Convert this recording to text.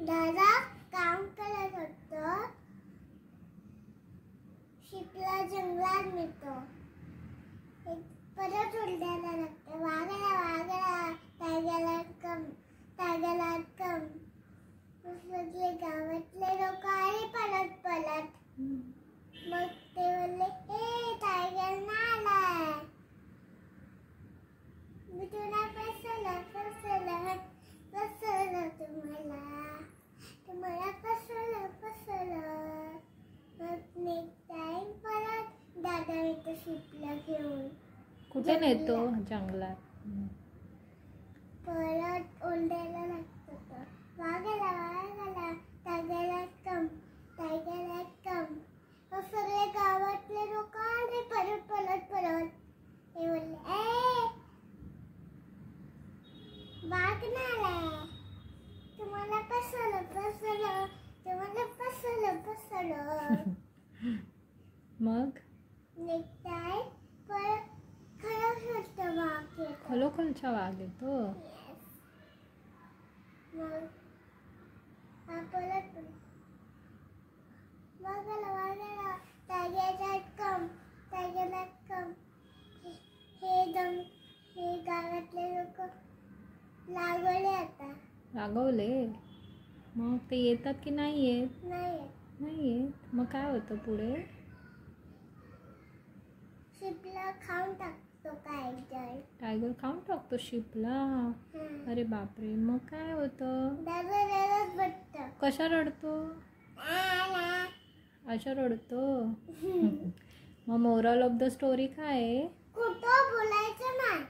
दादा काम करत होतं. शिपला जंगलात मिळतो. परत उलट्याला लागतं. वाघाला वाघाला टायगरला कम सगळे गावातले लोक आले पळत पळत. मग ते बोलले ए टायगर नालाय, मी तुला फसवलं तुम्हाला फसवलं. मग नेक्स्ट टाइम परत दादा येतो शिपला घेऊन. कुठे नेतो? जंगलात. परत ओरडायला लागतो तो. वाघाला वाघाला टायगरला कम. मग सगळे गावातले लोक आले परत ते बोलले ए वाघ नालाय, तुम्हाला फसवलं. मग नेक्स्ट टाइम परत खरोखरचा वाघ येतो. खरोखरचा वाघ येतो. मग हा परत वाघाला टायगरला कम. हे गावातले लोक लागले आता. रागवले. मग ते येतात की नाही येत? नाही येत. मग काय होतं पुढे? शिपला खाऊन टाकतो टायगर खाऊन टाकतो शिपला. अरे बापरे. मग काय होतं? दादा रडत बसतो. कशा रडतो? अशा रडतो. मग मोरल ऑफ द स्टोरी काय आहे? खोटं बोलायचं नाही.